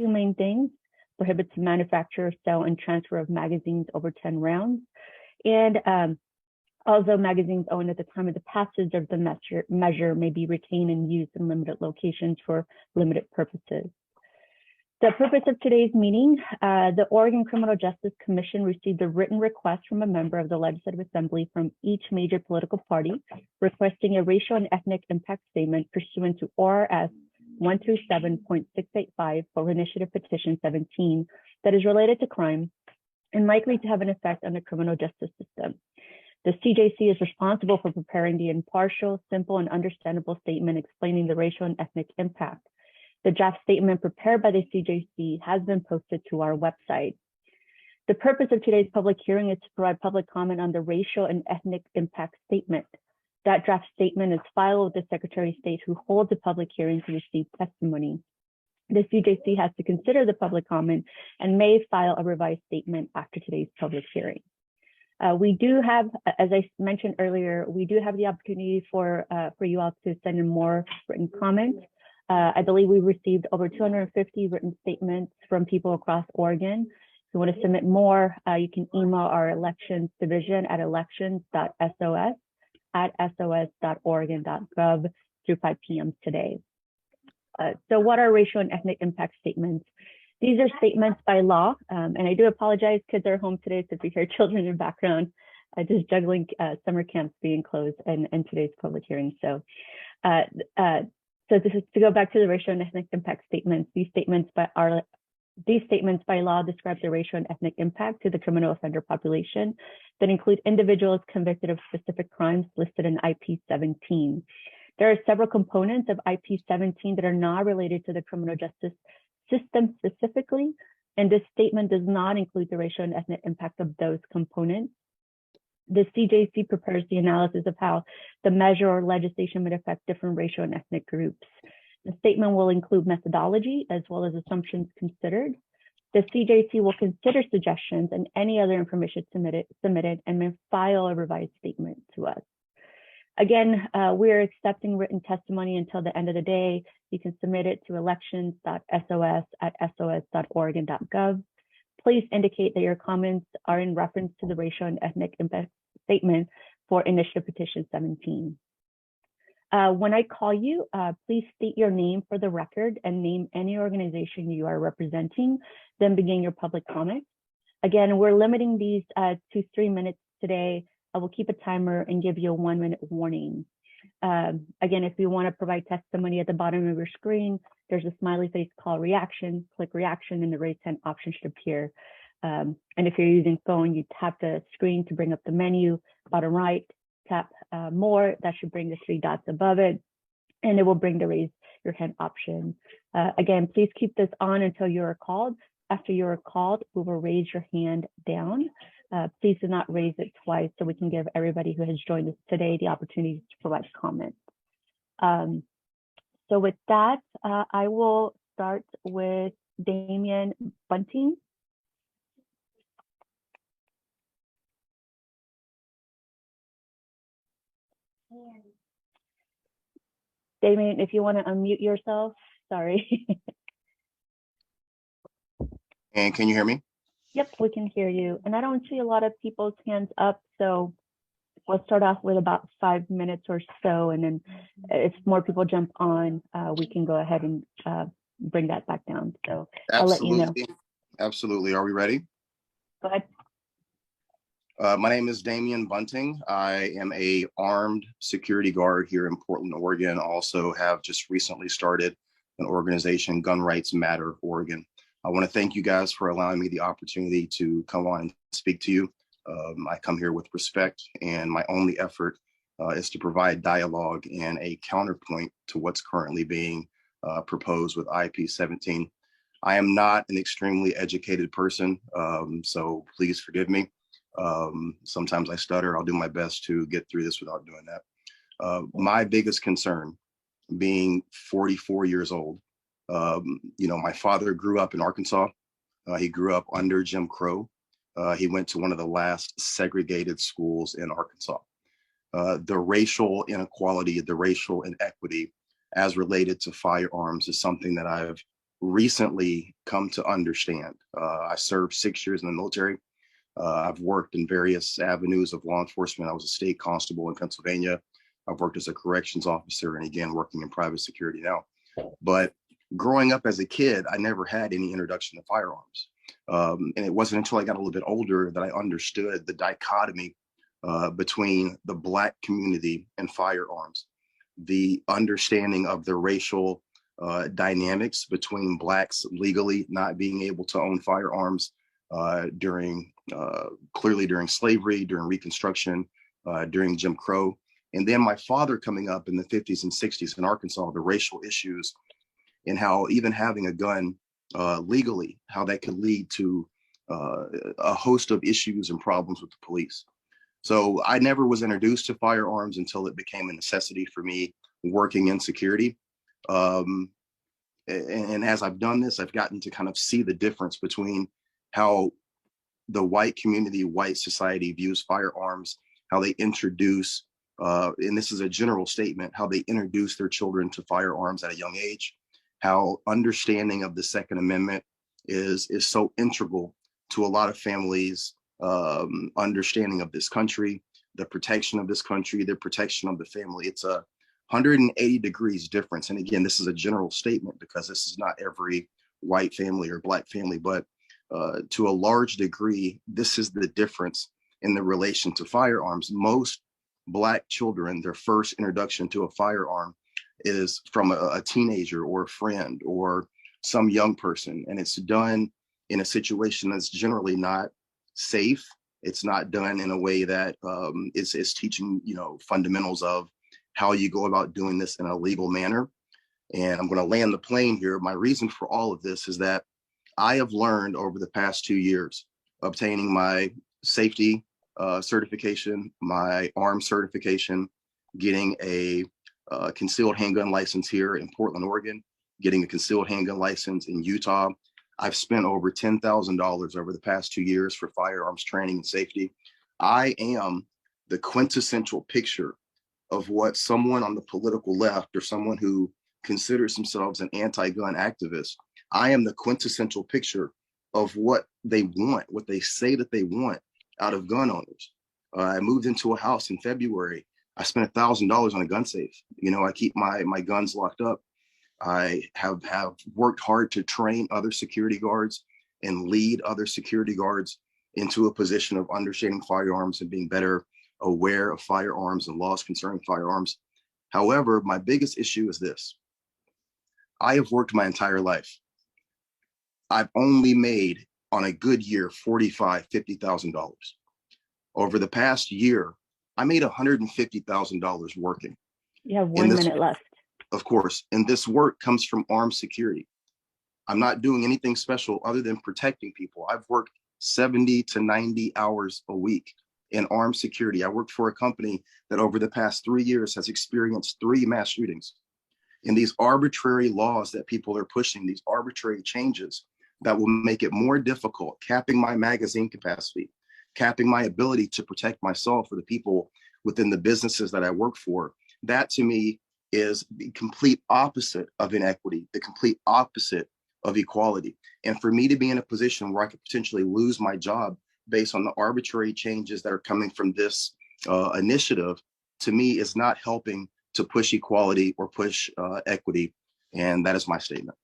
two main things: prohibits the manufacture, sale, and transfer of magazines over 10 rounds. And although magazines owned at the time of the passage of the measure may be retained and used in limited locations for limited purposes. The purpose of today's meeting, the Oregon Criminal Justice Commission received a written request from a member of the Legislative Assembly from each major political party requesting a racial and ethnic impact statement pursuant to ORS 137.685 for Initiative Petition 17 that is related to crime and likely to have an effect on the criminal justice system. The CJC is responsible for preparing the impartial, simple, and understandable statement explaining the racial and ethnic impact. The draft statement prepared by the CJC has been posted to our website. The purpose of today's public hearing is to provide public comment on the racial and ethnic impact statement. That draft statement is filed with the Secretary of State, who holds a public hearing to receive testimony. The CJC has to consider the public comment and may file a revised statement after today's public hearing. We do have, as I mentioned earlier, we do have the opportunity for you all to send in more written comments. I believe we received over 250 written statements from people across Oregon. If you want to submit more, you can email our elections division at elections.sos@sos.oregon.gov through 5 p.m. today. So what are racial and ethnic impact statements? These are statements by law, and I do apologize, kids are home today, so if you hear children in the background, just juggling summer camps being closed and today's public hearing. So this is to go back to the racial and ethnic impact statements. These statements by law describe the racial and ethnic impact to the criminal offender population that include individuals convicted of specific crimes listed in IP 17. There are several components of IP 17 that are not related to the criminal justice system specifically, and this statement does not include the racial and ethnic impact of those components. The CJC prepares the analysis of how the measure or legislation would affect different racial and ethnic groups. The statement will include methodology as well as assumptions considered. The CJC will consider suggestions and any other information submitted and then file a revised statement to us. Again, we're accepting written testimony until the end of the day. You can submit it to elections.sos@sos.oregon.gov. Please indicate that your comments are in reference to the racial and ethnic impact statement for Initiative Petition 17. When I call you, please state your name for the record and name any organization you are representing, then begin your public comment. Again, we're limiting these to 3 minutes today. I will keep a timer and give you a 1-minute warning. Again, if you want to provide testimony, at the bottom of your screen, there's a smiley face call reaction, click reaction, and the raise hand option should appear. And if you're using phone, you tap the screen to bring up the menu, bottom right, tap more, that should bring the 3 dots above it, and it will bring the raise your hand option. Again, please keep this on until you are called. After you are called, we will raise your hand down. Please do not raise it twice so we can give everybody who has joined us today the opportunity to provide comments. So with that, I will start with Damien Bunting. Damien, if you want to unmute yourself, sorry. And can you hear me? Yep, we can hear you. And I don't see a lot of people's hands up, so we'll start off with about 5 minutes or so, and then if more people jump on, we can go ahead and bring that back down. So I'll let you know. Absolutely. Are we ready? Go ahead. My name is Damien Bunting. I am a armed security guard here in Portland, Oregon. Also have just recently started an organization, Gun Rights Matter Oregon. I want to thank you guys for allowing me the opportunity to come on and speak to you. I come here with respect, and my only effort is to provide dialogue and a counterpoint to what's currently being proposed with IP 17. I am not an extremely educated person, so please forgive me. Sometimes I stutter. I'll do my best to get through this without doing that. My biggest concern, being 44 years old, my father grew up in Arkansas. He grew up under Jim Crow. He went to one of the last segregated schools in Arkansas. The racial inequality, the racial inequity as related to firearms is something that I've recently come to understand. I served 6 years in the military. I've worked in various avenues of law enforcement. I was a state constable in Pennsylvania. I've worked as a corrections officer and again, working in private security now. But growing up as a kid, I never had any introduction to firearms. And it wasn't until I got a little bit older that I understood the dichotomy between the Black community and firearms, the understanding of the racial dynamics between Blacks legally not being able to own firearms clearly during slavery, during Reconstruction, during Jim Crow. And then my father coming up in the 50s and 60s in Arkansas, the racial issues and how even having a gun legally, how that could lead to a host of issues and problems with the police. So I never was introduced to firearms until it became a necessity for me working in security. And as I've done this, I've gotten to kind of see the difference between how the white community, white society views firearms, how they introduce, and this is a general statement, how they introduce their children to firearms at a young age, how understanding of the Second Amendment is so integral to a lot of families' understanding of this country, the protection of this country, the protection of the family. It's a 180 degrees difference. And again, this is a general statement because this is not every white family or Black family, but to a large degree, this is the difference in the relation to firearms. Most Black children, their first introduction to a firearm is from a teenager or a friend or some young person. And it's done in a situation that's generally not safe. It's not done in a way that is teaching, fundamentals of how you go about doing this in a legal manner. And I'm going to land the plane here. My reason for all of this is that I have learned over the past 2 years, obtaining my safety certification, my arms certification, getting a concealed handgun license here in Portland, Oregon, getting a concealed handgun license in Utah. I've spent over $10,000 over the past 2 years for firearms training and safety. I am the quintessential picture of what someone on the political left or someone who considers themselves an anti-gun activist, I am the quintessential picture of what they want, what they say that they want out of gun owners. I moved into a house in February. I spent $1,000 on a gun safe. I keep my guns locked up. I have worked hard to train other security guards and lead other security guards into a position of understanding firearms and being better aware of firearms and laws concerning firearms. However, my biggest issue is this. I have worked my entire life. I've only made on a good year $45,000, $50,000. Over the past year, I made $150,000 working. You have 1 minute left. Of course, and this work comes from armed security. I'm not doing anything special other than protecting people. I've worked 70 to 90 hours a week in armed security. I worked for a company that over the past 3 years has experienced 3 mass shootings. And these arbitrary laws that people are pushing, these arbitrary changes that will make it more difficult, capping my magazine capacity, capping my ability to protect myself or the people within the businesses that I work for, that to me is the complete opposite of inequity, the complete opposite of equality. And for me to be in a position where I could potentially lose my job based on the arbitrary changes that are coming from this initiative, to me is not helping to push equality or push equity. And that is my statement.